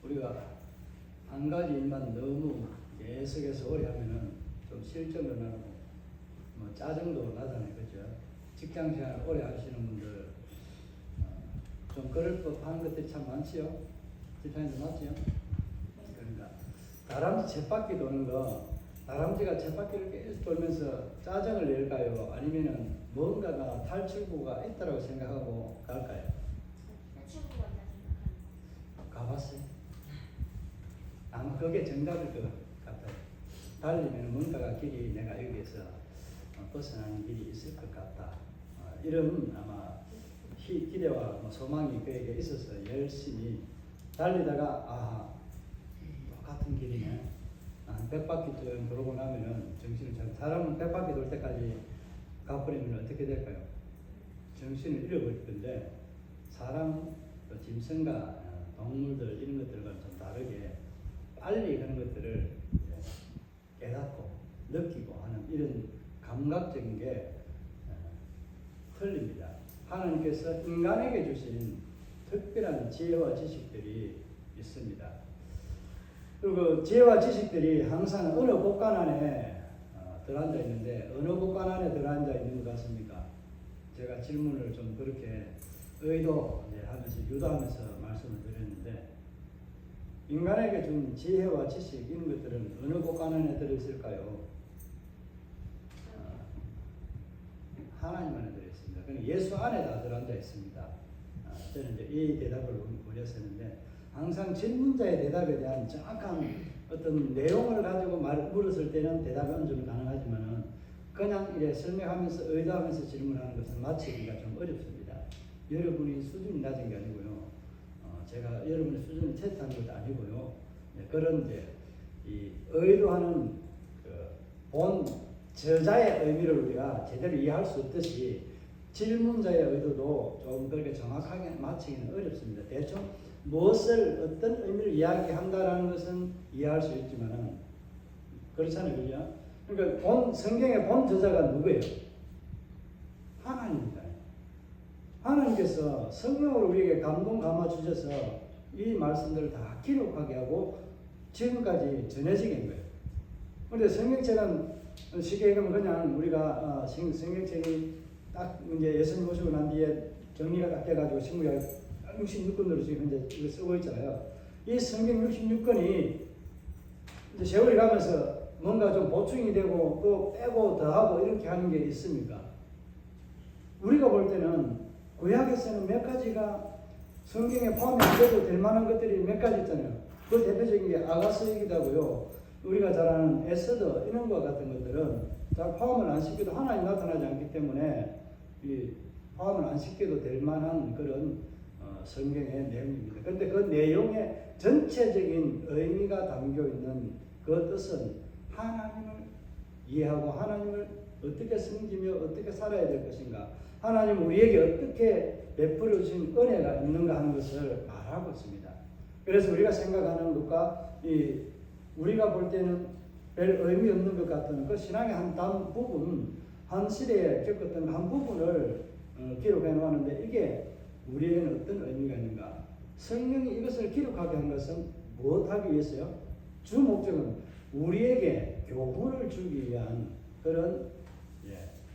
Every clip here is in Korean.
우리가 한 가지 일만 너무 계속해서 오래 하면은 좀 실점도 나고 뭐 짜증도 나잖아요, 그죠? 직장 생활 오래 하시는 분들 좀 그럴 법한 것들이 참 많지요. 집사님도 맞지요? 그러니까 다람쥐 쳇바퀴 도는 거, 다람쥐가 쳇바퀴를 계속 돌면서 짜증을 낼까요? 아니면은 뭔가가 탈출구가 있다라고 생각하고 갈까요? 탈출구가 있다 생각하는. 가봤어요? 아마 그게 정답일 것 같아요. 달리면 뭔가가 길이 내가 여기에서 벗어나는 길이 있을 것 같다. 이런 아마 기대와 소망이 그에게 있어서 열심히 달리다가 똑같은 길이네. 100바퀴 좀 돌고 나면은 정신을 차려. 사람은 100바퀴 돌 때까지 가버리면 어떻게 될까요? 정신을 잃어버릴 건데 사람, 짐승과 동물들 이런 것들과는 좀 다르게 빨리 그런 것들을 깨닫고 느끼고 하는 이런 감각적인 게 틀립니다. 하나님께서 인간에게 주신 특별한 지혜와 지식들이 있습니다. 그리고 지혜와 지식들이 항상 어느 곳간 안에 들어앉아 있는데 어느 곳간 안에 들어앉아 있는 것 같습니까? 제가 질문을 좀 그렇게 의도하면서 유도하면서 말씀을 드렸는데 인간에게 준 지혜와 지식 이런 것들은 어느 곳간 안에 들어있을까요? 하나님 안에 들어있습니다. 그러니까 예수 안에 다 들어앉아 있습니다. 저는 이제 이 대답을 원했었는데 항상 질문자의 대답에 대한 정확한 어떤 내용을 가지고 물었을 때는 대답이 어느 정도 가능하지만은 그냥 이래 설명하면서 의도하면서 질문하는 것은 맞히기가 좀 어렵습니다. 여러분이 수준이 낮은 게 아니고요. 제가 여러분의 수준을 테스트하는 것도 아니고요. 그런 이제 이 의도하는 본 저자의 의미를 우리가 제대로 이해할 수 없듯이 질문자의 의도도 좀 그렇게 정확하게 맞추기는 어렵습니다. 대충 무엇을 어떤 의미를 이야기한다라는 것은 이해할 수 있지만은 그렇잖아요, 그죠? 그러니까 성경의 본 저자가 누구예요? 하나님입니다. 하나님께서 성령으로 우리에게 감동 감화 주셔서 이 말씀들을 다 기록하게 하고 지금까지 전해지게 한 거예요. 그런데 성경책은 쉽게 얘기하면 그냥 우리가 성경책이 딱 이제 예수님 모시고 난 뒤에 정리가 딱 돼가지고 신구약 66권으로 지금 현재 이거 쓰고 있잖아요. 이 성경 66권이 이제 세월이 가면서 뭔가 좀 보충이 되고 또 빼고 더하고 이렇게 하는 게 있습니까? 우리가 볼 때는 구약에서는 몇 가지가 성경에 포함이 안 돼도 될 만한 것들이 몇 가지 있잖아요. 그 대표적인 게 아가서이기도 하고요. 우리가 잘 아는 에스더 이런 것 같은 것들은 잘 포함을 안 시켜도 하나님 나타나지 않기 때문에 이 포함을 안 시켜도 될 만한 그런 성경의 내용입니다. 그런데 그 내용의 전체적인 의미가 담겨 있는 그 뜻은 하나님을 이해하고 하나님을 어떻게 섬기며 어떻게 살아야 될 것인가, 하나님 우리에게 어떻게 베풀어 주신 은혜가 있는가 하는 것을 말하고 있습니다. 그래서 우리가 생각하는 것과 우리가 볼 때는 별 의미 없는 것 같은 그 신앙의 한 부분, 한 시대에 겪었던 한 부분을 기록해 놓았는데 이게 우리에게는 어떤 의미가 있는가? 성령이 이것을 기록하게 한 것은 무엇하기 위해서요? 주 목적은 우리에게 교훈을 주기 위한 그런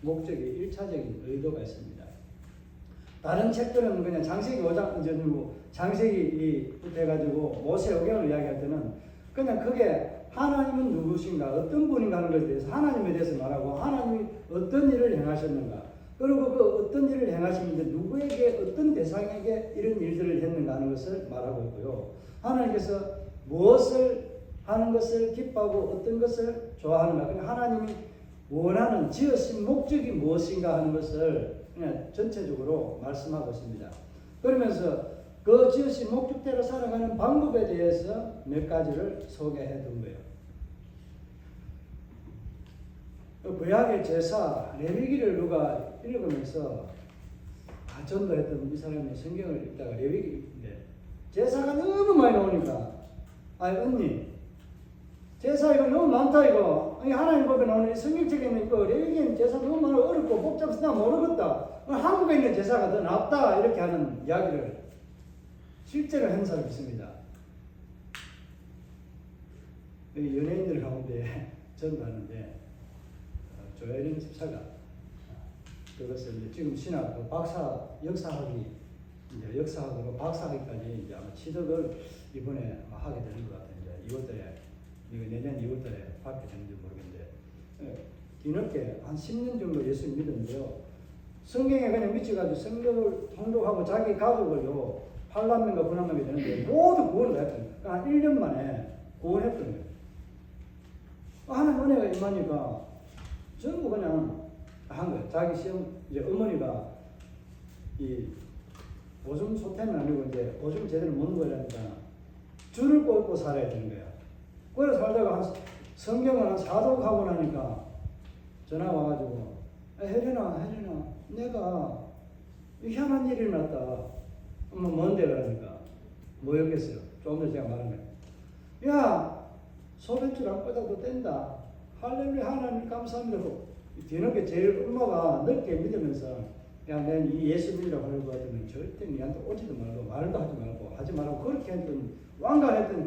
목적이 1차적인 의도가 있습니다. 다른 책들은 그냥 창세기 5장 전이고 창세기부터 해가지고 모세오경을 이야기할 때는 그냥 그게 하나님은 누구신가, 어떤 분인가 하는 것에 대해서 하나님에 대해서 말하고 하나님이 어떤 일을 행하셨는가, 그리고 그 어떤 일을 행하시는데 누구에게 어떤 대상에게 이런 일들을 했는가 하는 것을 말하고 있고요. 하나님께서 무엇을 하는 것을 기뻐하고 어떤 것을 좋아하는가, 그러니까 하나님이 원하는 지으신 목적이 무엇인가 하는 것을 그냥 전체적으로 말씀하고 있습니다. 그러면서 그 지으신 목적대로 살아가는 방법에 대해서 몇 가지를 소개해 둔 거예요. 구약의 제사 레위기를 누가 읽으면서 전도했던 이 사람이 성경을 읽다가 레위기인데 제사가 너무 많이 나오니까 언니 제사 이거 너무 많다 이거. 아니 하나님 법에 나오는 성경책에 있는 이거 레위기는 제사 너무 많아 어렵고 복잡해서 나 모르겠다. 한국에 있는 제사가 더 낫다 이렇게 하는 이야기를 실제로 한 사람이 있습니다. 연예인들 가운데 전도하는데 조혜련 집사가 그것을 이제 지금 신학 그 박사 역사학위 이제 역사학으로 박사학위까지 이제 아마 취득을 이번에 아마 하게 되는 것 같아요. 이제 2월달에 이거 내년 2월달에 받게 되는지 모르겠는데 뒤늦게 한 10년 정도 예수를 믿었는데요. 성경에 그냥 미쳐가지고 성경을 통독하고 자기 가족을요 8남매가 9남매가 되는데 모두 구원을 했던 거예요. 그러니까 한 1년 만에 구원했던 거예요. 하나님 은혜가 임하니까 전부 그냥 한 거예요. 자기 시험 이제 어머니가 이 오줌 소태는 아니고 이제 오줌 제대로 못 먹으려니까 줄을 꽂고 살아야 되는 거야. 그래 살다가 한 성경을 한 4독 하고 나니까 전화 와가지고 혜련아 내가 희한한 일이 났다. 뭔데 그러니까 뭐였겠어요? 조금 전에 제가 말한 거예요. 야 소변줄 안 꽂아도 된다. 할렐루야 하나님 감사합니다. 뒤늦게 제일 엄마가 넓게 믿으면서 야, 난 이 예수 믿으라고 하는 것 같으면 절대 니한테 오지도 말고 말도 하지 말고 그렇게 했던 완강했던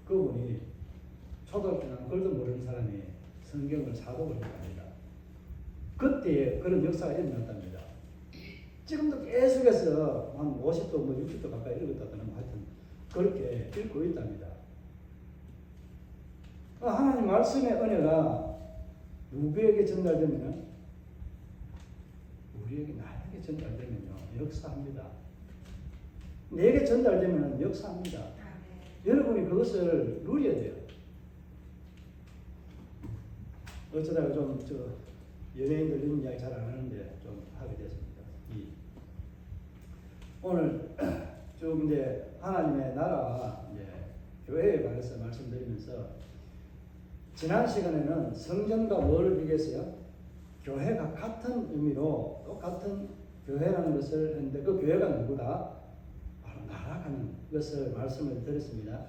그분이 초등학교 난 글도 모르는 사람이 성경을 사독을 합니다. 그때 그런 역사가 일어났답니다. 지금도 계속해서 한 50도 뭐 60도 가까이 읽었다더니 하여튼 그렇게 읽고 있답니다. 하나님 말씀의 은혜가 누구에게 전달되면은 우리에게 나에게 전달되면요 역사합니다. 내게 전달되면 역사합니다. 여러분이 그것을 누려야 돼요. 어쩌다가 좀 연예인들 이런 이야기 잘 안 하는데 좀 하게 됐습니다. 오늘 좀 이제 하나님의 나라 이제 교회에 관해서 말씀드리면서 지난 시간에는 성전과 뭐를 비교했어요? 교회가 같은 의미로 똑같은 교회라는 것을 했는데 그 교회가 누구다? 바로 나라라는 것을 말씀을 드렸습니다.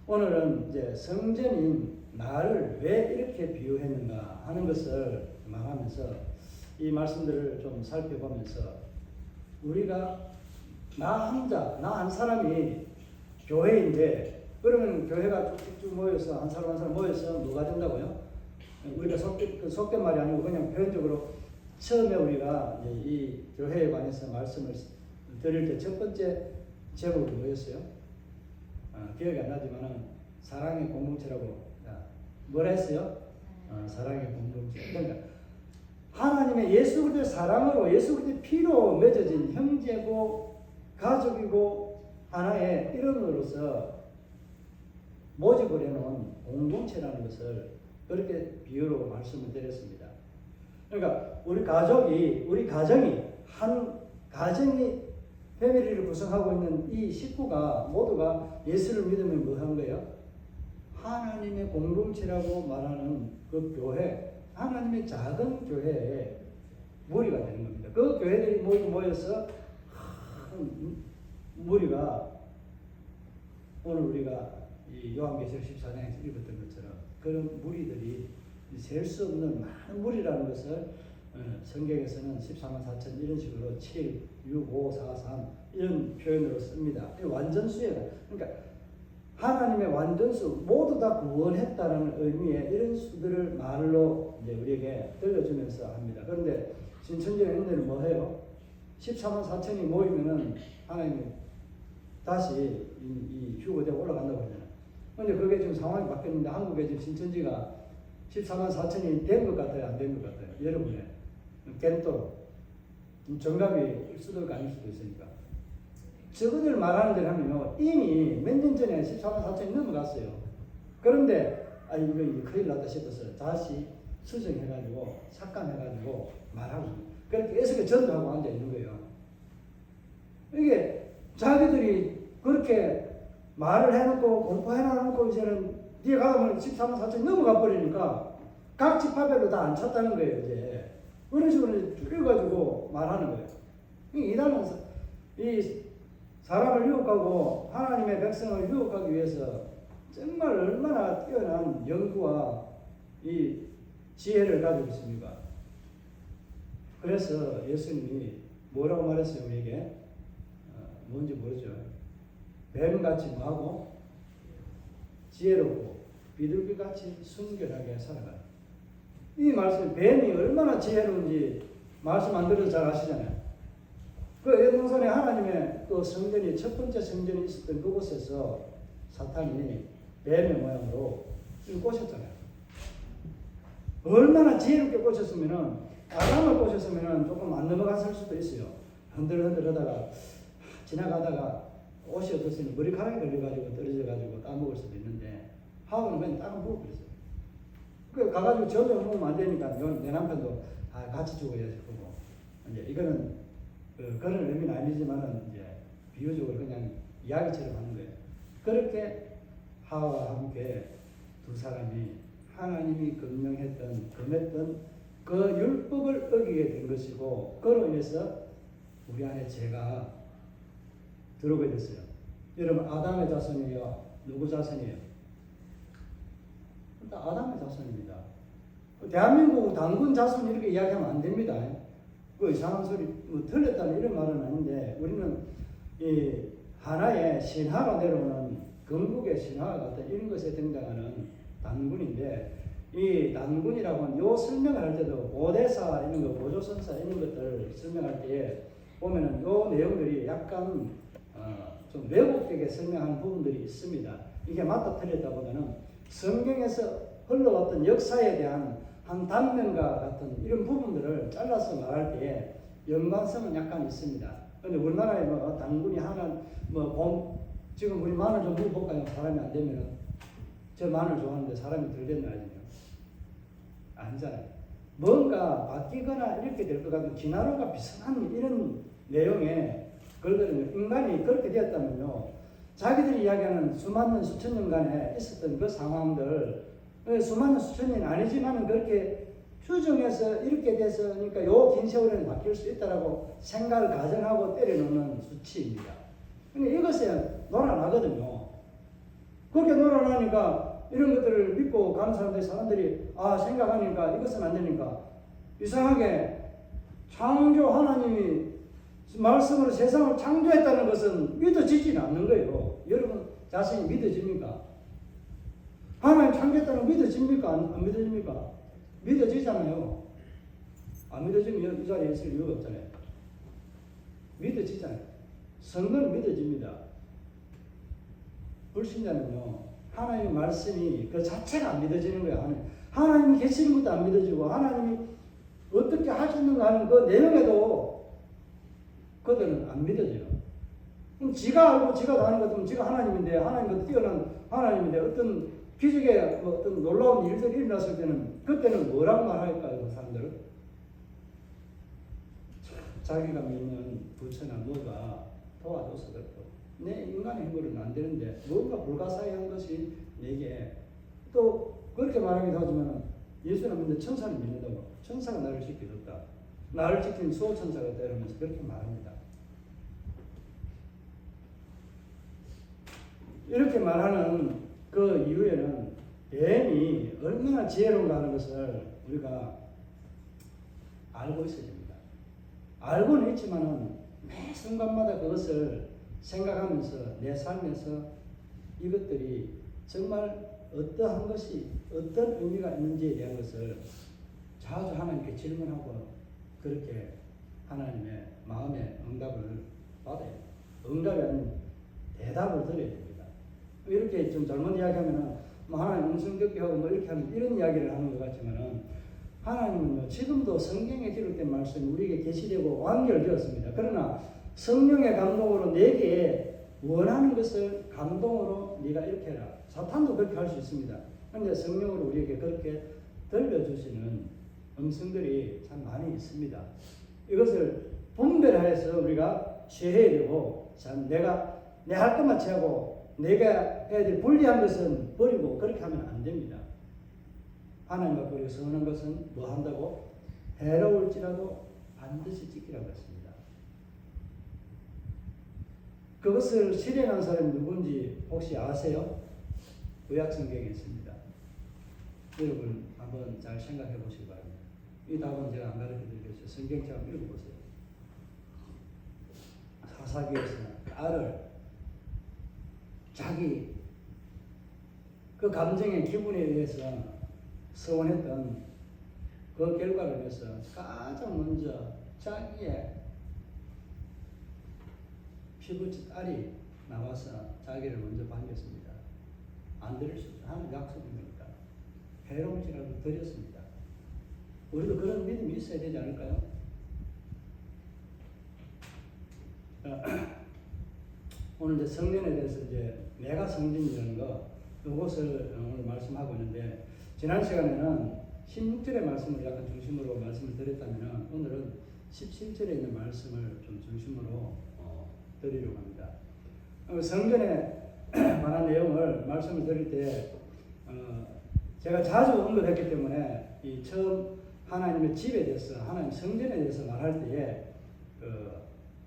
오늘은 이제 성전인 나를 왜 이렇게 비유했는가 하는 것을 말하면서 이 말씀들을 좀 살펴보면서 우리가 나 한 사람이 교회인데 그러면 교회가 쭉쭉 모여서 한 사람 모여서 뭐가 된다고요? 우리가 속된 말이 아니고 그냥 표현적으로 처음에 우리가 이 교회에 관해서 말씀을 드릴 때 첫 번째 제목이 뭐였어요? 기억이 안 나지만은 사랑의 공동체라고 뭐라 했어요? 사랑의 공동체. 그러니까 하나님의 예수 그리스도의 사랑으로 예수 그리스도의 피로 맺어진 형제고 가족이고 하나의 일원으로서 모집을 해놓은 공동체라는 것을 그렇게 비유로 말씀을 드렸습니다. 그러니까 우리 가정이 한 가정이 패밀리를 구성하고 있는 이 식구가 모두가 예수를 믿으면 뭐 하는 거예요? 하나님의 공동체라고 말하는 그 교회, 하나님의 작은 교회의 무리가 되는 겁니다. 그 교회들이 모여서 무리가 오늘 우리가 이 요한계시록 14장에서 읽었던 것처럼 그런 무리들이 셀 수 없는 많은 무리라는 것을 성경에서는 14만 4천 이런 식으로 7, 6, 5, 4, 3 이런 표현으로 씁니다. 완전수예요. 그러니까 하나님의 완전수 모두 다 구원했다는 의미의 이런 수들을 말로 이제 우리에게 들려주면서 합니다. 그런데 신천지의 은혜는 뭐해요? 14만 4천이 모이면은 하나님이 다시 이 휴거되고 올라간다고 하잖아요. 근데 그게 지금 상황이 바뀌었는데 한국에 지금 신천지가 14만 4천이 된 것 같아요? 안 된 것 같아요? 여러분의 겐또 정답이 수도가 아닐 수도 있으니까 저거들 말하는 대로 하면요 이미 몇 년 전에 14만 4천이 넘어갔어요. 그런데 이거 큰일 났다 싶어서 다시 수정해가지고 삭감해가지고 말하고 그렇게 계속 전도하고 앉아 있는 거예요. 이게 자기들이 그렇게 말을 해놓고 공포해놓고 이제는 뒤에 가면 14만 4천이 넘어가 버리니까 각 집합에도 다 안 찼다는 거예요. 이제 그런 식으로 줄여가지고 말하는 거예요. 이단은 이 사람을 유혹하고 하나님의 백성을 유혹하기 위해서 정말 얼마나 뛰어난 연구와 이 지혜를 가지고 있습니까? 그래서 예수님이 뭐라고 말했어요? 우리에게 뭔지 모르죠. 뱀같이 뭐하고 지혜롭고 비둘기같이 순결하게 살아가라. 이 말씀, 뱀이 얼마나 지혜로운지 말씀 안 들어도 잘 아시잖아요. 그 에덴동산에 하나님의 그 성전이 첫 번째 성전이 있었던 그곳에서 사탄이 뱀의 모양으로 꼬셨잖아요. 얼마나 지혜롭게 꼬셨으면은 아담을 꼬셨으면은 조금 안 넘어갔을 수도 있어요. 흔들흔들하다가 지나가다가 옷이 어떻으니 머리카락이 걸려가지고 떨어져가지고 따먹을 수도 있는데 하와는 그냥 따로 먹어버렸어요. 그 가가지고 저 혼자 먹으면 안 되니까 내 남편도 같이 죽어야지 그거. 이제 이거는 그런 의미는 아니지만은 이제 비유적으로 그냥 이야기처럼 하는 거예요. 그렇게 하와와 함께 두 사람이 하나님이 금했던 그 율법을 어기게 된 것이고 그로 인해서 우리 안에 죄가 들어오게 됐어요. 여러분 아담의 자손이에요? 누구 자손이에요? 일단 아담의 자손입니다. 대한민국 당군 자손 이렇게 이야기하면 안 됩니다. 그 이상한 소리 틀렸다는 이런 말은 아닌데 우리는 이 하나의 신화로 내려오는 건국의 신화 같은 이런 것에 등장하는 단군인데 이 단군이라고는 요 설명을 할 때도 고대사 이런 거 고조선사 이런 것들 설명할 때에 보면은 요 내용들이 약간 좀 왜곡되게 설명하는 부분들이 있습니다. 이게 맞다 틀렸다 보다는 성경에서 흘러왔던 역사에 대한 한 단면과 같은 이런 부분들을 잘라서 말할 때에 연관성은 약간 있습니다. 그런데 우리나라에 뭐 단군이 하나 지금 우리 마늘 좀 먹어볼까요? 사람이 안 되면은 저 마늘 좋아하는데 사람이 덜 됐나요? 아니잖아요. 뭔가 바뀌거나 이렇게 될 것 같은 진화론과 비슷한 이런 내용에 그러거든요. 인간이 그렇게 되었다면요. 자기들이 이야기하는 수만 년, 수천 년간에 있었던 그 상황들, 수만 년, 수천 년이 아니지만 그렇게 추정해서 이렇게 돼서, 그러니까 요 긴 세월에는 바뀔 수 있다라고 생각을 가정하고 때려놓는 수치입니다. 근데 이것에 놀아나거든요. 그렇게 놀아나니까 이런 것들을 믿고 가는 사람들이 생각하니까 이것은 안 되니까 이상하게 창조 하나님이 말씀으로 세상을 창조했다는 것은 믿어지지는 않는 거예요. 여러분 자신이 믿어집니까? 하나님 창조했다는 거 믿어집니까? 안 믿어집니까? 믿어지잖아요. 안 믿어지면 이 자리에 있을 이유가 없잖아요. 믿어지잖아요. 성도는 믿어집니다. 불신자는요, 하나님의 말씀이 그 자체가 안 믿어지는 거예요. 하나님이 계시는 것도 안 믿어지고, 하나님이 어떻게 하셨는가 하는 그 내용에도 그들은 안 믿어져요. 그럼 지가 알고 지가 다 하는 것 같으면 지가 하나님인데, 하나님보다 뛰어난 하나님인데, 어떤 기적의 어떤 놀라운 일들이 일어났을 때는, 그때는 뭐라고 말할까요, 그 사람들은? 자기가 믿는 부처나 뭐가 도와줘서 그렇고, 내 인간의 힘으로는 안 되는데, 뭔가 불가사의한 것이 내게, 또 그렇게 말하기도 하지만, 예수는 믿는데 천사를 믿는다고. 천사가 나를 지켜줬다. 나를 지킨 수호천사가 있다 이러면서 그렇게 말합니다. 이렇게 말하는 그 이유에는 뱀이 얼마나 지혜로운가 하는 것을 우리가 알고 있어야 됩니다. 알고는 있지만은 매 순간마다 그것을 생각하면서 내 삶에서 이것들이 정말 어떠한 것이 어떤 의미가 있는지에 대한 것을 자주 하나님께 질문하고 그렇게 하나님의 마음의 응답을 받아야 돼요. 응답이 아닌 대답을 드려야 됩니다. 이렇게 좀 잘못 이야기하면은 하나님 음성 듣게 하고 이렇게 하는 이런 이야기를 하는 것 같지만은 하나님은요 지금도 성경에 기록된 말씀이 우리에게 계시되고 완결되었습니다. 그러나 성령의 감동으로 내게 원하는 것을 감동으로 네가 이렇게 해라. 사탄도 그렇게 할 수 있습니다. 그런데 성령으로 우리에게 그렇게 들려주시는 음성들이 참 많이 있습니다. 이것을 분별하여서 우리가 취해야 되고, 참 내가 내 할 것만 취하고 내가 해야 될 불리한 것은 버리고 그렇게 하면 안 됩니다. 하나님 앞에 우리가 서운한 것은 뭐 한다고? 해로울지라도 반드시 지키라고 했습니다. 그것을 실행한 사람이 누군지 혹시 아세요? 구약성경에 있습니다. 여러분 한번 잘 생각해 보시기 바랍니다. 이 답은 제가 안 가르쳐 드리겠어요. 성경책 한번 읽어보세요. 사사기에서 딸을 자기 그 감정의 기분에 의해서 서원했던 그 결과를 위해서 가장 먼저 자기의 피부치 딸이 나와서 자기를 먼저 반겼습니다. 안 드릴 수 없어. 하는 약속입니다. 해로움이라도 드렸습니다. 우리도 그런 믿음이 있어야 되지 않을까요? 오늘 이제 성전에 대해서 이제 내가 성전이라는 거, 이것을 오늘 말씀하고 있는데, 지난 시간에는 16절의 말씀을 약간 중심으로 말씀을 드렸다면, 오늘은 17절에 있는 말씀을 좀 중심으로 드리려고 합니다. 성전에 관한 내용을 말씀을 드릴 때, 제가 자주 언급했기 때문에, 이 처음 하나님의 집에 대해서, 하나님 성전에 대해서 말할 때에,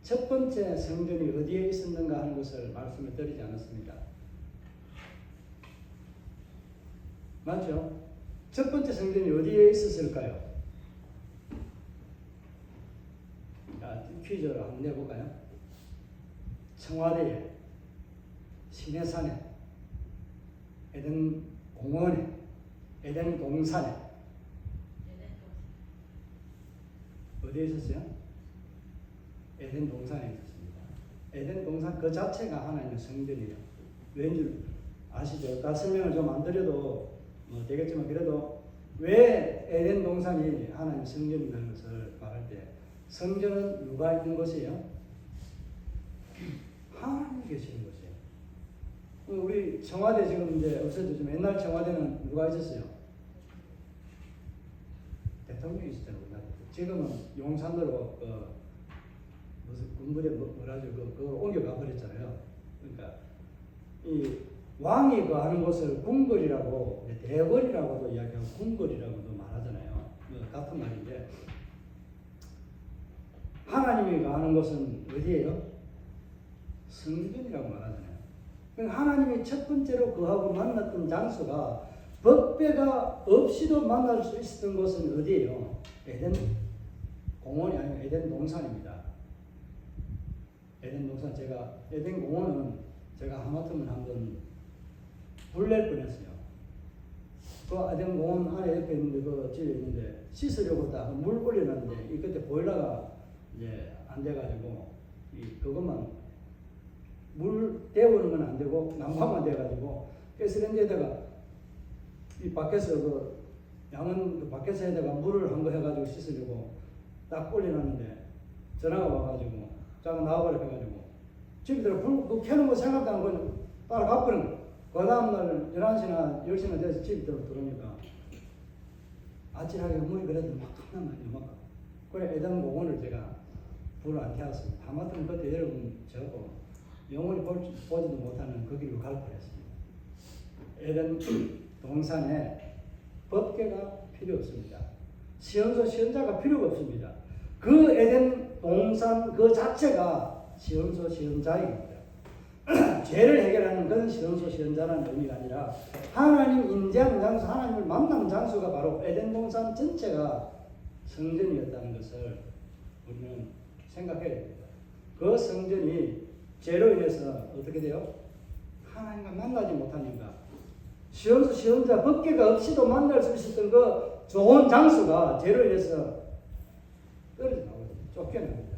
첫 번째 성전이 어디에 있었는가 하는 것을 말씀을 드리지 않았습니다. 맞죠? 첫 번째 성전이 어디에 있었을까요? 자, 퀴즈를 한번 내볼까요? 청와대에, 시내산에, 에덴 공원에, 에덴 동산에. 어디에 있었어요? 에덴 동산에 있었습니다. 에덴 동산 그 자체가 하나님의 성전이에요. 왠지 아시죠? 다 설명을 좀 안 드려도 되겠지만, 그래도 왜 에덴 동산이 하나님의 성전이라는 것을 말할 때, 성전은 누가 있는 곳이에요? 하나님이 계시는 곳이에요. 우리 청와대 지금 이제 없어졌지만, 옛날 청와대는 누가 있었어요? 대통령이 있었잖아요. 지금은 용산으로 무슨 군부대 뭐라죠? 그걸 옮겨가 버렸잖아요. 그러니까 이 왕이 거하는 곳을 궁궐이라고, 대궐이라고도 이야기하고 궁궐이라고도 말하잖아요. 같은 말인데, 하나님이 거하는 곳은 어디예요? 성전이라고 말하잖아요. 그러니까 하나님이 첫 번째로 그하고 만났던 장소가 법궤가 없이도 만날 수 있었던 곳은 어디예요? 에덴 공원이 아니고 에덴 동산입니다. 에덴 동산, 제가 에덴 공원은 제가 하마터면 한번 불낼 뻔했어요. 그 에덴 공원 안에 옆에 있는데, 그 집에 있는데 씻으려고 딱 물 올려놨는데, 이 그때 보일러가 이제 안 돼가지고 그것만 물 데우는 건 안 되고 난방만 돼가지고, 가스레인지에다가 이 밖에서 그 양은 그 밖에서 해다가 물을 한 거 해가지고 씻으려고 딱 올려놨는데 전화가 와가지고 잠깐 나와버려 해가지고 집에 들어 불 켜는 거 생각도 안 하고 따라가 버린 거. 그 다음날 11시나 10시나 돼서 집에 들어오니까 아찔하게 물이 그래도 막 하나만 막. 그래 에덴 공원을 제가 불을 안 켜었습니다. 하마터면 그때 여러분 저거 영원히 보지도 못하는 그 길로 갈 뻔했습니다. 에덴 동산에 법궤가 필요 없습니다. 시온소 시온자가 필요가 없습니다. 그 에덴 동산 그 자체가 시온소 시온자입니다. 죄를 해결하는 그런 시온소 시온자라는 의미가 아니라 하나님 인재하는 장소, 하나님을 만나는 장소가 바로 에덴 동산 전체가 성전이었다는 것을 우리는 생각해야 됩니다. 그 성전이 죄로 인해서 어떻게 돼요? 하나님과 만나지 못하니까 시온소 시온자 법궤가 없이도 만날 수 있었던 그 좋은 장소가 죄로 인해서 떨어져 나오거든요. 쫓겨납니다.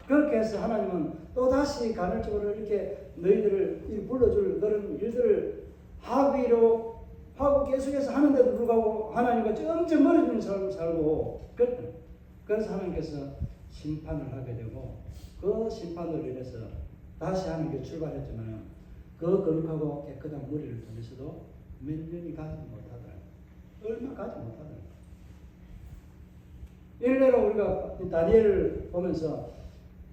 그렇게 해서 하나님은 또다시 간헐적으로 이렇게 너희들을 불러줄 그런 일들을 하기로 하고 계속해서 하는데도 불구하고 하나님과 점점 멀어지는 삶을 살고, 그래서 하나님께서 심판을 하게 되고, 그 심판으로 인해서 다시 하나님께 출발했지만 그 거룩하고 깨끗한 머리를 통해서도 몇 년이 가지 못하더라. 얼마 가지 못하더라. 일례로 우리가 다니엘을 보면서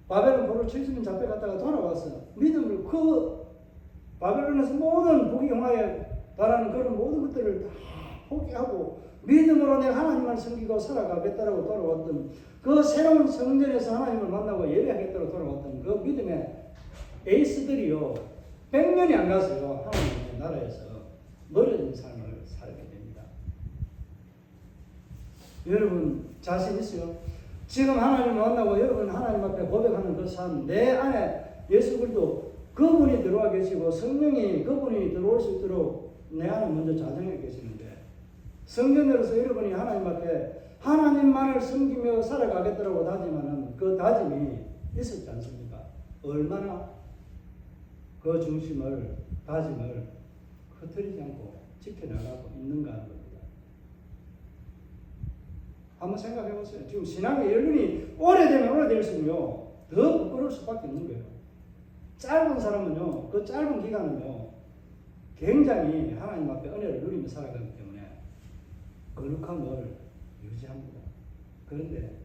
바벨론 포로 70년 잡혀갔다가 돌아와서 믿음을 그 바벨론에서 모든 부귀영화에 달하는 그런 모든 것들을 다 포기하고 믿음으로 내가 하나님만 섬기고 살아가겠다라고 돌아왔던 그 새로운 성전에서 하나님을 만나고 예배하겠다고 돌아왔던 그 믿음의 에이스들이요 100년이 안 가서요 하나님의 나라에서 멀어진 삶을 살게 됩니다. 여러분 자신 있어요? 지금 하나님을 만나고 여러분 하나님 앞에 고백하는 그 삶, 내 안에 예수 그리스도 그분이 들어와 계시고 성령이 그분이 들어올 수 있도록 내 안에 먼저 자정해 계시는데 성전으로서 여러분이 하나님 앞에 하나님만을 섬기며 살아가겠다고 다짐하는 그 다짐이 있었지 않습니까? 얼마나 그 중심을 다짐을 흐트리지 않고 지켜나가고 있는가 하는 겁니다. 한번 생각해 보세요. 지금 신앙의 연륜이 오래되면 오래될수록요 더 부끄러울 수밖에 없는 거예요. 짧은 사람은요 그 짧은 기간은요 굉장히 하나님 앞에 은혜를 누리며 살아가기 때문에 거룩함을 유지합니다. 그런데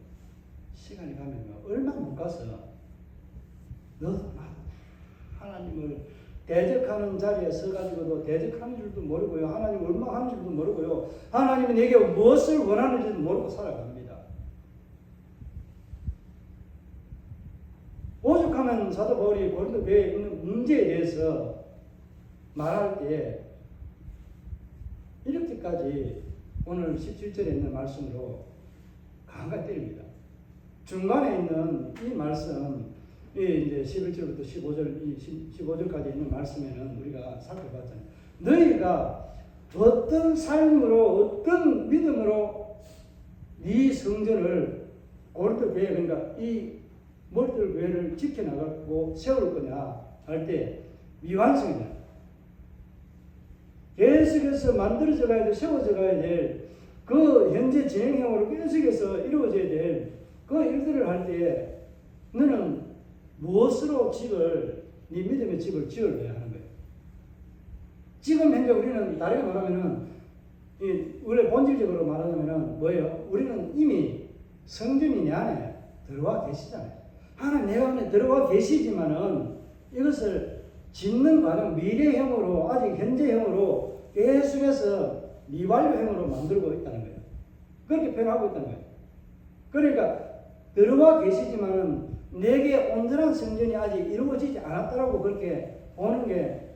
시간이 가면요 얼마 못 가서 너도 나도 하나님을 대적하는 자리에 서가지고도 대적하는 줄도 모르고요. 하나님 얼마 하는 줄도 모르고요. 하나님이 내게 무엇을 원하는지도 모르고 살아갑니다. 오죽하면 사도 바울이 고린도 교회에 있는 문제에 대해서 말할 때 이렇게까지 오늘 17절에 있는 말씀으로 강하게 때립니다. 중간에 있는 이 말씀 이제 11절부터 15절까지 있는 말씀에는 우리가 살펴봤잖아요. 너희가 어떤 삶으로 어떤 믿음으로 네 성전을 고린도 교회 그러니까 이 몰들 교회를 지켜나가고 세울 거냐 할 때 미완성이다. 계속해서 만들어져 가야 돼 세워져 가야 될 그 현재 진행형으로 계속해서 이루어져야 될 그 일들을 할 때 너는 무엇으로 집을 네 믿음의 집을 지어야 하는 거예요. 지금 현재 우리는 다르게 말하면은 원래 본질적으로 말하자면은 뭐예요? 우리는 이미 성전이 내 안에 들어와 계시잖아요. 하나님 내 안에 들어와 계시지만은 이것을 짓는 과정 미래형으로 아직 현재형으로 계속해서 미완료형으로 만들고 있다는 거예요. 그렇게 표현하고 있다는 거예요. 그러니까 들어와 계시지만은 내게 온전한 성전이 아직 이루어지지 않았다라고 그렇게 보는 게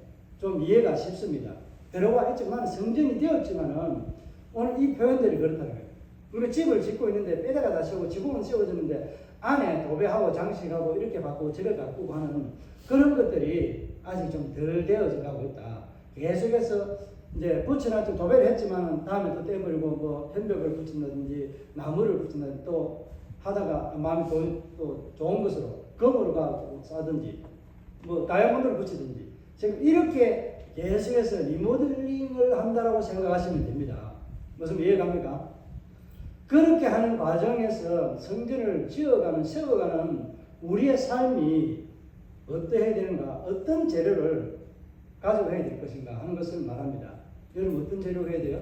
좀 이해가 쉽습니다. 들어와 있지만 성전이 되었지만은 오늘 이 표현들이 그렇다는 거예요. 우리가 집을 짓고 있는데 빼다가 다시 하고 지붕은 세워졌는데 안에 도배하고 장식하고 이렇게 바꾸고 저렇게 바꾸고 하는 그런 것들이 아직 좀 덜 되어져 가고 있다. 계속해서 이제 붙여놨죠. 도배를 했지만 다음에 또 떼버리고 뭐 현벽을 붙인다든지 나무를 붙인다든지 또 하다가 마음이 또 좋은 것으로 금으로 가지고 싸든지 뭐 다이아몬드를 붙이든지 지금 이렇게 계속해서 리모델링을 한다라고 생각하시면 됩니다. 무슨 이해갑니까? 그렇게 하는 과정에서 성전을 지어가는 세워가는 우리의 삶이 어떠해야 되는가, 어떤 재료를 가지고 해야 될 것인가 하는 것을 말합니다. 여러분 어떤 재료가 해야 돼요?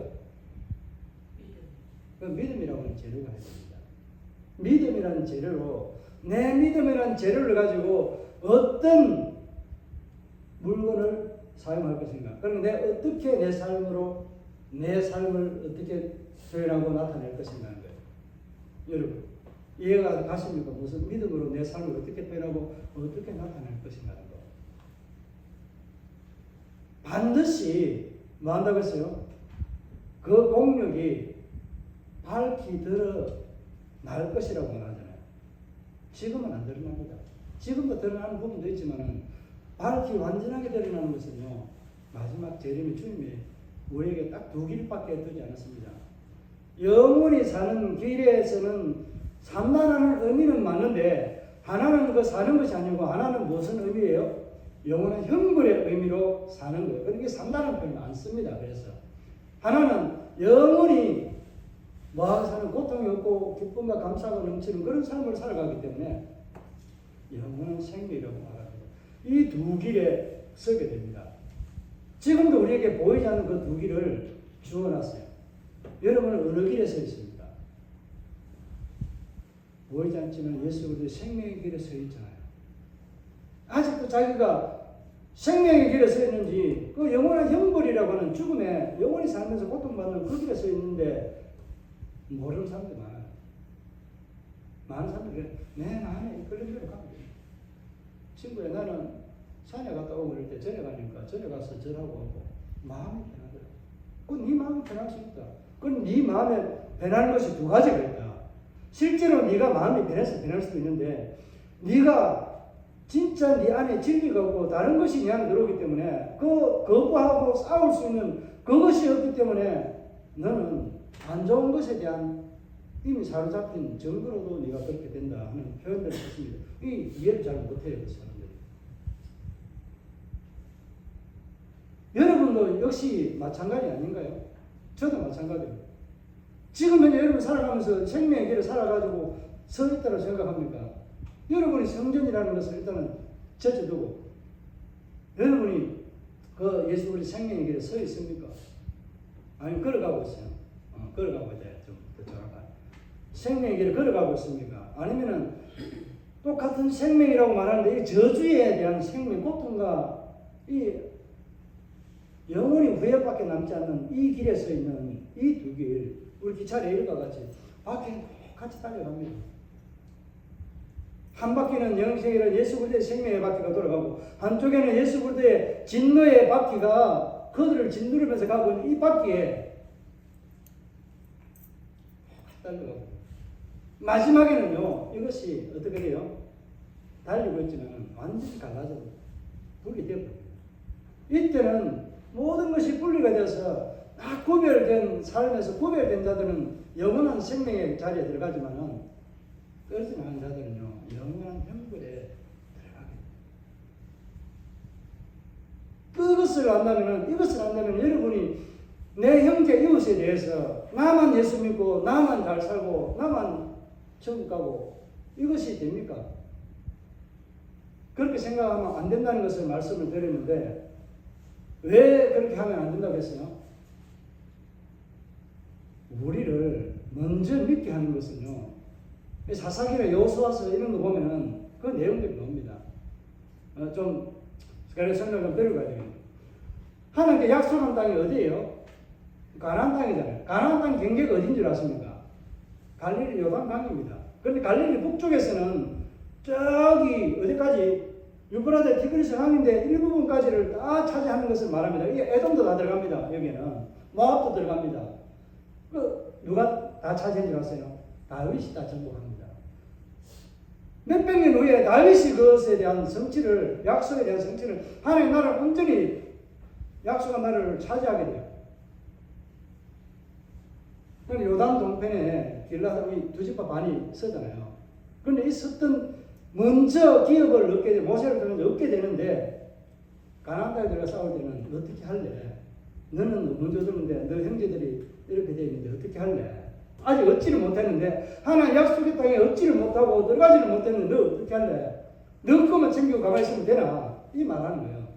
그 믿음이라고 하는 재료가 해야 됩니다. 믿음이라는 재료로 내 믿음이라는 재료를 가지고 어떤 물건을 사용할 것인가. 그러면 내가 어떻게 내 삶으로 내 삶을 어떻게 표현하고 나타낼 것인가 하는 거예요. 여러분 이해가 가십니까? 무슨 믿음으로 내 삶을 어떻게 표현하고 어떻게 나타낼 것인가 하는 거. 반드시 뭐 한다고 했어요? 그 공력이 밝히 드러날 것이라고 말하잖아요. 지금은 안 드러납니다. 지금도 드러나는 부분도 있지만은 밝히 완전하게 드러나는 것은요. 마지막 재림의 주님이 우리에게 딱 두 길밖에 두지 않았습니다. 영원히 사는 길에서는 산다는 의미는 맞는데 하나는 그 사는 것이 아니고 하나는 무슨 의미예요? 영원한 형벌의 의미로 사는 거예요. 그러니까 산다는 표현을 안 씁니다. 그래서 하나는 영원히 뭐하고 사는 고통이 없고 기쁨과 감사가 넘치는 그런 삶을 살아가기 때문에 영원한 생명이라고 말합니다. 이 두 길에 서게 됩니다. 지금도 우리에게 보이지 않는 그 두 길을 주어놨어요. 여러분은 어느 길에 서 있습니까? 보이지 않지만 예수 그리스도의 생명의 길에 서 있잖아요. 아직도 자기가 생명의 길에 서 있는지 그 영원한 형벌이라고 하는 죽음에 영원히 살면서 고통받는 그 길에 서 있는데 모르는 사람들이 많아요. 많은 사람들이 내 마음에 이끌린 대로 가면 돼요. 친구야 나는 산에 갔다 오고 그럴 때 절에 가니까 절에 가서 절하고 오고 마음이 편하더라. 그건 네 마음이 편할 수 있다. 그건 네 마음에 변하는 것이 두 가지가 있다. 실제로 네가 마음이 변해서 변할 수도 있는데 네가 진짜 네 안에 진리가 없고 다른 것이 네 안에 들어오기 때문에 그 거부하고 싸울 수 있는 그것이 없기 때문에 너는 안 좋은 것에 대한 이미 사로잡힌 증거로도 네가 그렇게 된다 하는 표현들을 했습니다. 이 이해를 잘 못해요, 그 사람들이. 여러분도 역시 마찬가지 아닌가요? 저도 마찬가지예요. 지금 현재 여러분 살아가면서 생명의 길을 살아가지고 서 있다고 생각합니까? 여러분이 성전이라는 것을 일단은 제쳐두고 여러분이 그 예수 그리스도 생명의 길에 서 있습니까? 아니면 걸어가고 있어요? 걸어가고 있다. 좀 더 정확하게. 생명의 길을 걸어가고 있습니까? 아니면은 똑같은 생명이라고 말하는데 이 저주에 대한 생명, 고통과 이 영원히 후회밖에 남지 않는 이 길에 서 있는 이 두 길, 우리 기차 레일과 같이 바퀴는 같이 달려갑니다. 한 바퀴는 영생이라 예수 그리스도의 생명의 바퀴가 돌아가고 한쪽에는 예수 그리스도의 진노의 바퀴가 그들을 짓누르면서 가고 있는 이 바퀴에 달려가고 마지막에는요 이것이 어떻게 돼요? 달리고 있지만 완전히 갈라져 불이 되어버려요. 이때는 모든 것이 분리가 되어서 다 구별된 삶에서 구별된 자들은 영원한 생명의 자리에 들어가지만은 그렇지 않은 자들은요 영원한 형벌에 들어가게 돼요. 이것을 안다면 여러분이 내 형제 이웃에 대해서 나만 예수 믿고 나만 잘 살고 나만 천국 가고 이것이 됩니까? 그렇게 생각하면 안 된다는 것을 말씀을 드렸는데 왜 그렇게 하면 안 된다고 했어요? 우리를 먼저 믿게 하는 것은요 사사기나 여호수아서 이런 거 보면은 그 내용들이 나옵니다. 좀 그래서 생각을 좀 데려가야 되겠네요. 하나님께 약속한 땅이 어디예요? 가나안 땅이잖아요. 가나안 땅 경계가 어딘 줄 아십니까? 갈릴리 요단강입니다. 그런데 갈릴리 북쪽에서는 저기 어디까지 유브라데 티그리스 강인데 일부분까지를 다 차지하는 것을 말합니다. 이게 에돔도 다 들어갑니다. 여기에는 모압도 들어갑니다. 누가 다 차지한 줄 아세요? 다윗이 다 정복합니다. 몇백 년 후에 다윗이 그것에 대한 성취를, 약속에 대한 성취를 하나님 나라를 온전히 약속한 나라를 차지하게 돼요. 그런데 요단 동편에 길라앗이 두 집합 반이 서잖아요. 그런데 이 섰던 먼저 기업을 얻게 돼, 모세를 통해서 얻게 되는데 가나안 땅에 들어가 싸울 때는 어떻게 할래? 너는 먼저 들었는데 너 형제들이 이렇게 되어 있는데 어떻게 할래? 아직 얻지를 못했는데 하나님 약속의 땅에 얻지를 못하고 들어가지를 못했는데 너 어떻게 할래? 너 것만 챙기고 가만히 있으면 되나? 이 말하는 거예요.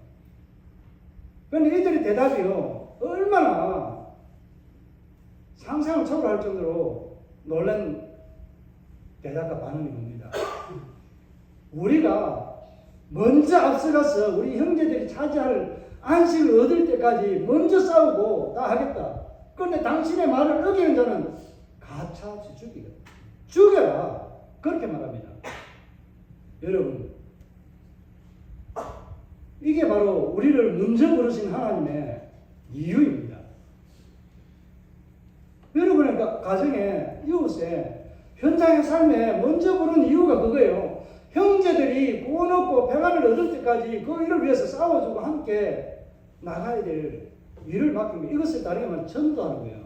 그런데 이들의 대답이요 얼마나 상상을 초월할 정도로 놀란 대답과 반응이 옵니다. 우리가 먼저 앞서가서 우리 형제들이 차지할 안식을 얻을 때까지 먼저 싸우고 다 하겠다. 그런데 당신의 말을 어기는 자는 가차없이 죽이겠다. 죽여라. 그렇게 말합니다. 여러분, 이게 바로 우리를 먼저 부르신 하나님의 이유입니다. 여러분의 가정에, 이웃에, 현장의 삶에 먼저 부른 이유가 그거예요. 형제들이 구원 얻고 평안을 얻을 때까지 그 일을 위해서 싸워주고 함께 나가야 될 일을 맡긴 거예요. 이것을 다르게 말하면 전도하는 거예요.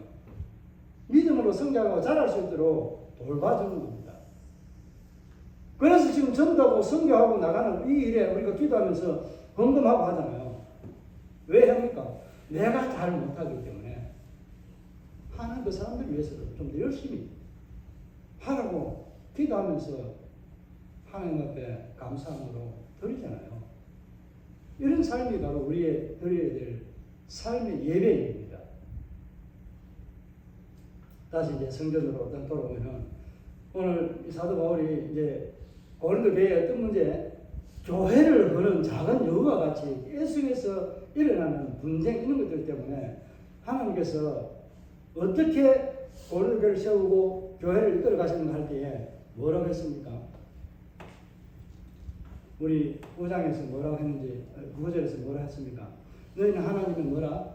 믿음으로 성장하고 자랄 수 있도록 돌봐주는 겁니다. 그래서 지금 전도하고 선교하고 나가는 이 일에 우리가 기도하면서 헌금하고 하잖아요. 왜 합니까? 내가 잘 못하기 때문에 하나님 그 사람들 위해서도 좀 더 열심히 하라고 기도하면서 하나님 앞에 감사함으로 드리잖아요. 이런 삶이 바로 우리의 드려야 될 삶의 예배입니다. 다시 이제 성전으로 돌아오면은 오늘 사도 바울이 이제 고린도 교회의 어떤 문제, 교회를 거는 작은 여우와 같이 계속해서 일어나는 분쟁 이런 것들 때문에 하나님께서 어떻게 고린도 교회를 세우고 교회를 이끌어 가시는가 할 때에 뭐라고 했습니까? 우리 5장에서 뭐라고 했는지 9절에서 뭐라 했습니까? 너희는 하나님의 뭐라?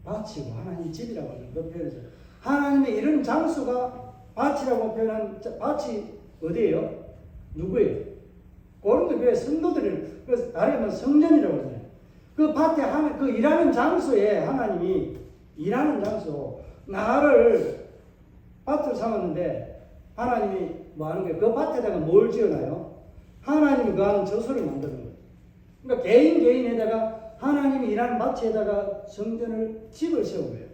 밭이고 하나님 집이라고 하는 그 표현에서 하나님의 이런 장소가 밭이라고 표현한 밭이 어디예요? 누구예요? 고린도 교회 성도들을 그래서 다르게 말하면 성전이라고 그러잖아요. 그 밭에 그 일하는 장소에 하나님이 일하는 장소 나를 밭을 삼았는데 하나님이 뭐 하는 거예요? 그 밭에다가 뭘 지어놔요? 하나님이 거하는 저소를 만드는 거예요. 그러니까 개인에다가 하나님이 일하는 밭에다가 성전을 집을 세운 거예요.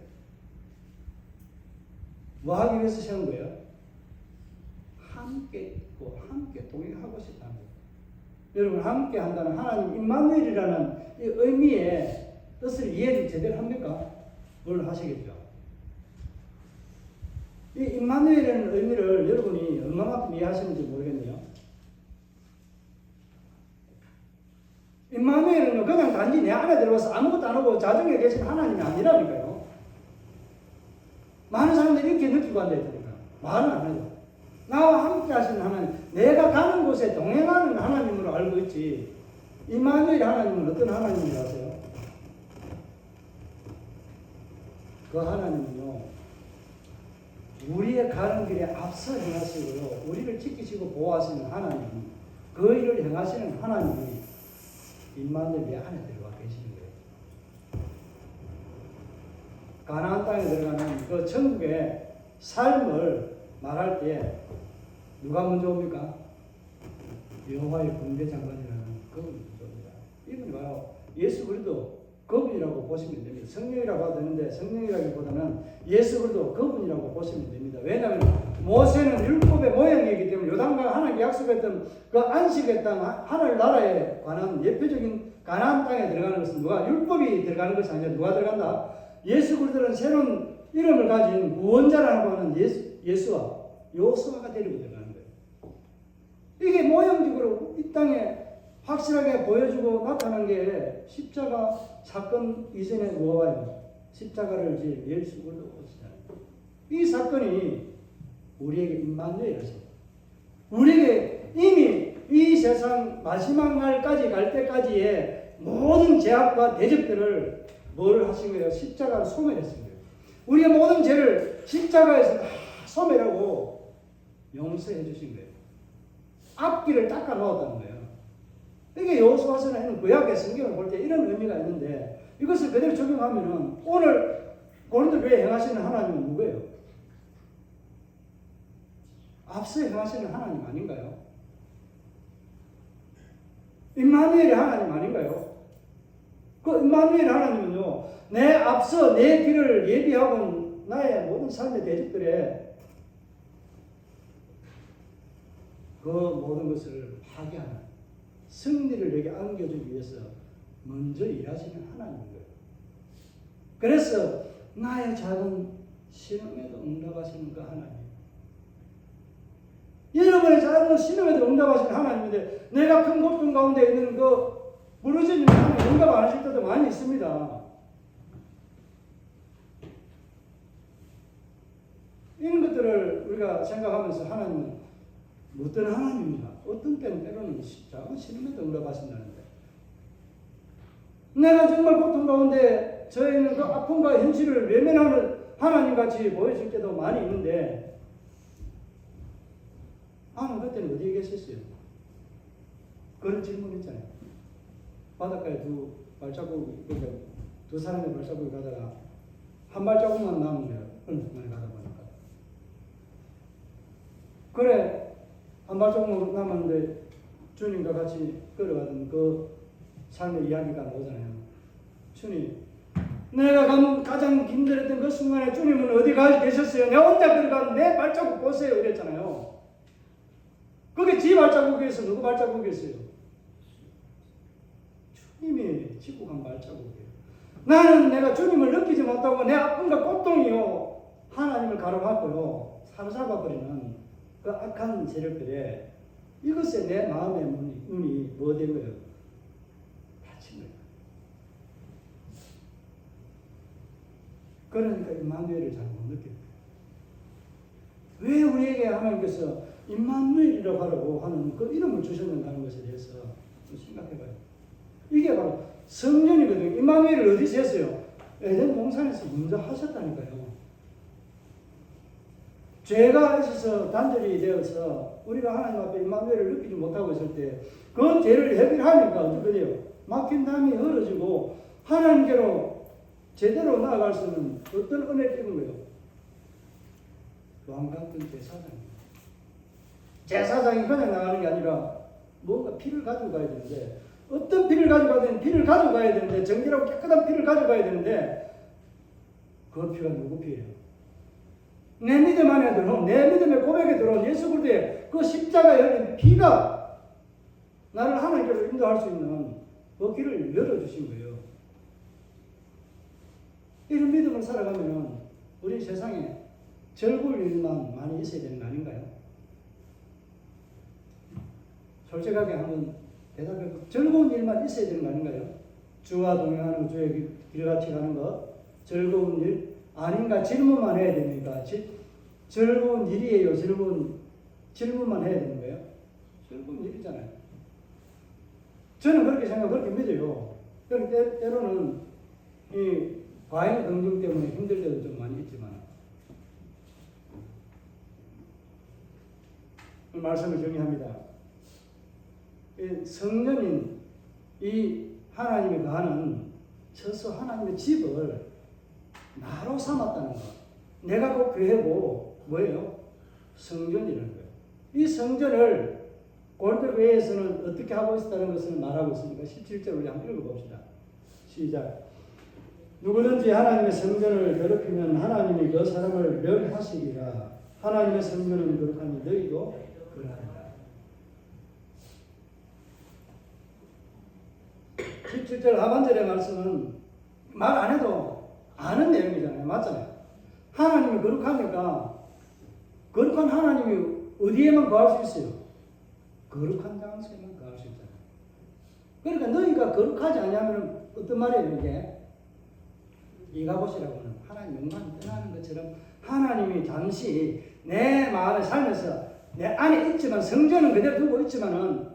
뭐 하기 위해서 세운 거예요? 함께 있고 함께 동행하고 싶다는 거예요. 여러분 함께 한다는 하나님 임마누엘이라는 이 의미의 뜻을 이해를 제대로 합니까? 물론 하시겠죠. 이 임마누엘이라는 의미를 여러분이 얼마만큼 이해하시는지 모르겠네요. 임마누엘은 그냥 단지 내 안에 들어가서 아무것도 안 하고 자정에 계신 하나님이 아니라니까요. 많은 사람들이 이렇게 느끼고 앉아있다니까. 말은 안 해요. 나와 함께 하시는 하나님, 내가 가는 곳에 동행하는 하나님으로 알고 있지. 임마누엘 하나님은 어떤 하나님인지 아세요? 그 하나님은요, 우리의 가는 길에 앞서 행하시고요, 우리를 지키시고 보호하시는 하나님, 그 일을 행하시는 하나님이 임마누엘 안에 들어가 계시는 거예요. 가나안 땅에 들어가는 그 천국의 삶을 말할 때 누가 먼저 옵니까? 여호와의 군대장관이라는 그분이 먼저 옵니다. 이분이 바로 예수 그리스도 그분이라고 보시면 됩니다. 성령이라고 해도 되는데 성령이라기보다는 예수 그리스도 그분이라고 보시면 됩니다. 왜냐하면 모세는 율법의 모형이기 때문에 요단강 하나님께 약속했던 그 안식의 땅 하늘나라에 관한 예표적인 가나안 땅에 들어가는 것은 누가 율법이 들어가는 것이 아니라 누가 들어간다? 예수 그리스도는 새로운 이름을 가진 구원자라고 하는 예수와 여호수아가 데리고 들어가는 거예요. 이게 모형적으로 이 땅에 확실하게 보여주고 나타난 게 십자가 사건 이전에 뭐와요? 십자가를 질 예수 그리스도잖아요. 이 사건이 우리에게 임마누엘이었어요. 우리에게 이미 이 세상 마지막 날까지 갈 때까지의 모든 죄악과 대적들을 뭘 하신 거예요? 십자가로 소멸했습니다. 우리의 모든 죄를 십자가에서 다 소멸하고 용서해 주신 거예요. 앞길을 닦아 놓았다는 거예요. 이게 여호수아서나 하는 구약의 성경을 볼 때 이런 의미가 있는데 이것을 그대로 적용하면은 오늘 고린도 교회에 행하시는 하나님은 누구예요? 앞서 행하시는 하나님 아닌가요? 임마누엘의 하나님 아닌가요? 그 임마누엘 하나님은요, 내 앞서 내 길을 예비하고 나의 모든 삶의 대적들에 그 모든 것을 파괴하는 승리를 내게 안겨주기 위해서 먼저 일하시는 하나님인 거예요. 그래서 나의 작은 신음에도 응답하시는 그 하나님. 여러분의 작은 신음에도 응답하시는 하나님인데 내가 큰 고통 가운데 있는 그 부르짖는 하나님 응답 안 하실 때도 많이 있습니다. 이런 것들을 우리가 생각하면서 하나님은 어떤 하나님이냐? 어떤 때는 작은 신음에도 응답하신다는데 내가 정말 고통 가운데 저희는 그 아픔과 현실을 외면하는 하나님같이 보여질 때도 많이 있는데 하나님 그때는 어디에 계셨어요? 그런 질문 있잖아요. 바닷가에 두 발자국, 그러니까 두 사람의 발자국이 가다가 한 발자국만 남은 거예요. 많이 가다 보니까. 그래, 한 발자국만 남았는데 주님과 같이 걸어가던 그 삶의 이야기가 나오잖아요. 주님, 내가 가장 힘들었던 그 순간에 주님은 어디 가 계셨어요? 내가 혼자 걸어간 내 발자국 보세요. 이랬잖아요. 그게 지 발자국이었어요? 누구 발자국이었어요? 주님이 짚고 간 발자국이에요. 나는 내가 주님을 느끼지 못하고 내 아픔과 고통이요 하나님을 가로막고요 사로잡아버리는 그 악한 세력들에 이것에 내 마음의 눈이 뭐 된 거예요? 닫힌 거예요. 그러니까 임마누엘을 잘 못 느껴요. 왜 우리에게 하나님께서 임마누엘이라고 하라고 하는 그 이름을 주셨는가는 것에 대해서 좀 생각해봐요. 이게 바로 성전이거든요. 임마누엘을 어디서 했어요? 에덴 동산에서 먼저 하셨다니까요. 죄가 있어서 단절이 되어서 우리가 하나님 앞에 임마누엘을 느끼지 못하고 있을 때 그 죄를 해결하니까 어떻게 돼요? 막힌 담이 흐려지고 하나님께로 제대로 나아갈 수 있는 어떤 은혜를 입은 거예요? 왕 같은 제사장입니다. 제사장이 그냥 나가는 게 아니라 뭔가 피를 가지고 가야 되는데 어떤 피를 가지고 가야 되는데 피를 가지고 가야 되는데 정결하고 깨끗한 피를 가지고 가야 되는데 그 피가 누구 피예요? 내 믿음 안에 들어온 내 믿음의 고백에 들어온 예수 그리스도의 그 십자가에 흘린 피가 나를 하나님께로 인도할 수 있는 그 길을 열어주신 거예요. 이런 믿음을 살아가면 우리 세상에 즐거울 일만 많이 있어야 되는 거 아닌가요? 솔직하게 한번 대답해. 즐거운 일만 있어야 되는 거 아닌가요? 주와 동행하는 거, 주의 길같이 가는 거, 즐거운 일 아닌가 질문만 해야 됩니까? 즐거운 일이에요. 질문만 해야 되는 거예요? 즐거운 일이잖아요. 저는 그렇게 생각하고 그렇게 믿어요. 때로는 이 과잉 긍정 때문에 힘들 때도 좀 많이 있지만 말씀을 정리합니다. 성년인 이 하나님이 가는 처소 하나님의 집을 나로 삼았다는 것. 내가 그 교회고 뭐예요? 성전이라는 거예요. 이 성전을 골드웨이에서는 어떻게 하고 있다는 것을 말하고 있으니까 17절 우리 한번 읽어봅시다. 시작. 누구든지 하나님의 성전을 괴롭히면 하나님이 그 사람을 멸하시리라. 하나님의 성전은 거룩하니 너희도 그러하리라. 17절 하반절의 말씀은 말 안 해도 아는 내용이잖아요. 맞잖아요. 하나님이 거룩하니까 거룩한 하나님이 어디에만 거할 수 있어요? 거룩한 장소에만 거할 수 있잖아요. 그러니까 너희가 거룩하지 않냐면 어떤 말이에요 이게? 이가봇이라고는 하나님 영광이 떠나는 것처럼 하나님이 잠시 내 마음에 살면서 내 안에 있지만 성전은 그대로 두고 있지만은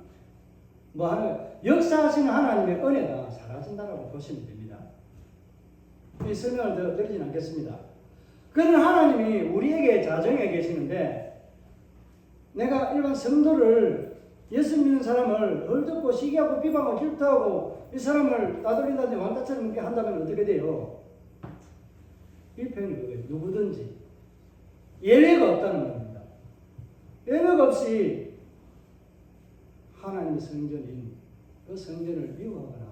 뭐 하는 역사하시는 하나님의 은혜가 사라진다라고 보시면 됩니다. 이 설명을 더 드리진 않겠습니다. 그는 하나님이 우리에게 자정해 계시는데 내가 일반 성도를 예수 믿는 사람을 헐뜯고 시기하고 비방하고 질투하고 이 사람을 따돌린다든지 왕따처럼 이렇게 한다면 어떻게 돼요? 이 표현이 그거예요. 누구든지 예외가 없다는 겁니다. 예외가 없이 하나님의 성전인 그 성전을 미워하거나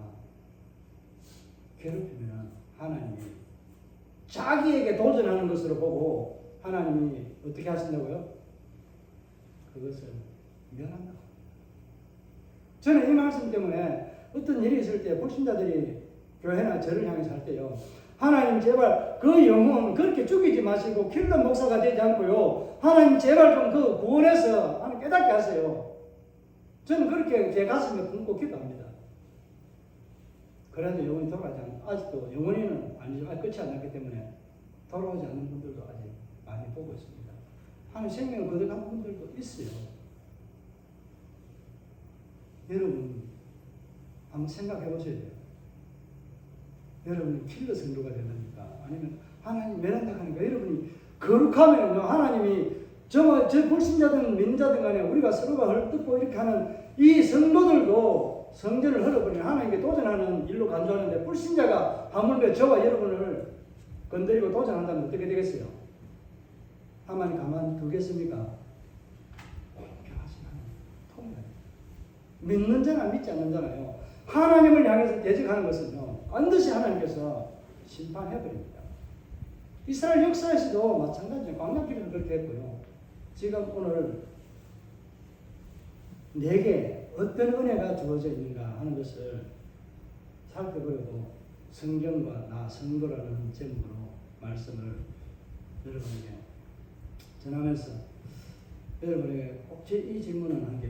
괴롭히면 하나님이 자기에게 도전하는 것으로 보고 하나님이 어떻게 하신다고요? 그것을 면한다. 저는 이 말씀 때문에 어떤 일이 있을 때 불신자들이 교회나 저를 향해서 할 때요. 하나님 제발 그 영혼 그렇게 죽이지 마시고 킬러 목사가 되지 않고요. 하나님 제발 좀 그 구원해서 하나님 깨닫게 하세요. 저는 그렇게 제 가슴에 품고 기도합니다. 그래도 영혼이 돌아가지 않고 아직도 영혼이는 아니죠. 끝이 안 났기 때문에 돌아오지 않는 분들도 아직 많이 보고 있습니다. 하나님 생명을 거듭한 분들도 있어요. 여러분 한번 생각해 보셔야 돼요. 여러분이 킬러 성도가 되니까 아니면 하나님 멸한다 하니까 여러분이 거룩하면요 하나님이 저 불신자든 민자든 간에 우리가 서로가 헐뜯고 이렇게 하는 이 성도들도 성전을 헐어버리는 하나님께 도전하는 일로 간주하는데 불신자가 하물며 저와 여러분을 건드리고 도전한다면 어떻게 되겠어요? 하나님 가만히 두겠습니까? 공평하신 하나님 통일해요. 믿는 자나 믿지 않는 자나요. 하나님을 향해서 대적하는 것은요 반드시 하나님께서 심판해버립니다. 이스라엘 역사에서도 마찬가지로 광야길에서 그렇게 했고요. 지금 오늘 내게 어떤 은혜가 주어져 있는가 하는 것을 살펴보려고 성경과 나 성도라는 제목으로 말씀을 여러분에게 전하면서 여러분에게 꼭 이 질문을 한 개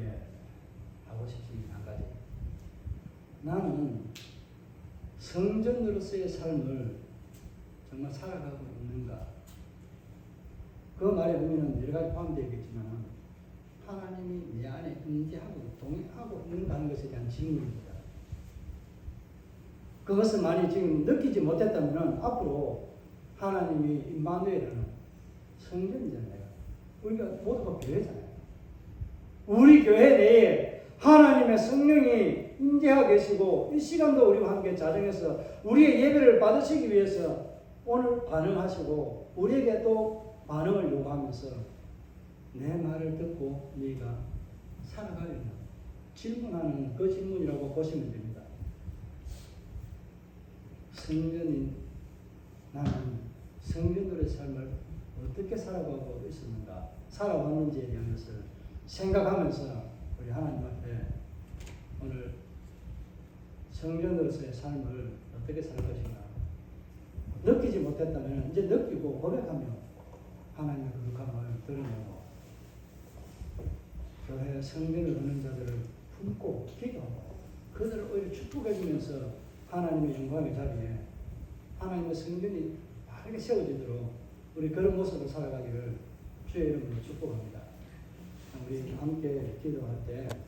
하고 싶습니다. 한 가지. 나는 성전으로서의 삶을 정말 살아가고 있는가? 그 말에 보면 여러 가지 포함되어 있겠지만 하나님이 내 안에 임재하고 동행하고 있는가 하는 것에 대한 질문입니다. 그것을 많이 지금 느끼지 못했다면 앞으로 하나님이 임마누엘이라는 성전이잖아요. 우리가 모두가 교회잖아요. 우리 교회 내에 하나님의 성령이 임재하고 계시고 이 시간도 우리와 함께 자정해서 우리의 예배를 받으시기 위해서 오늘 반응하시고 우리에게 또 반응을 요구하면서 내 말을 듣고 네가 살아가려나 질문하는 그 질문이라고 보시면 됩니다. 성전인 나는 성전들의 삶을 어떻게 살아가고 있었는가 살아왔는지에 대한 것을 생각하면서 우리 하나님 앞에 오늘 성전으로서의 삶을 어떻게 살 것인가 느끼지 못했다면 이제 느끼고 고백하며 하나님의 거룩한 마음을 드러내고 교회 성전을 얻는 자들을 품고 기도하고 그들을 오히려 축복해 주면서 하나님의 영광의 자리에 하나님의 성전이 바르게 세워지도록 우리 그런 모습으로 살아가기를 주의 이름으로 축복합니다. 우리 함께 기도할 때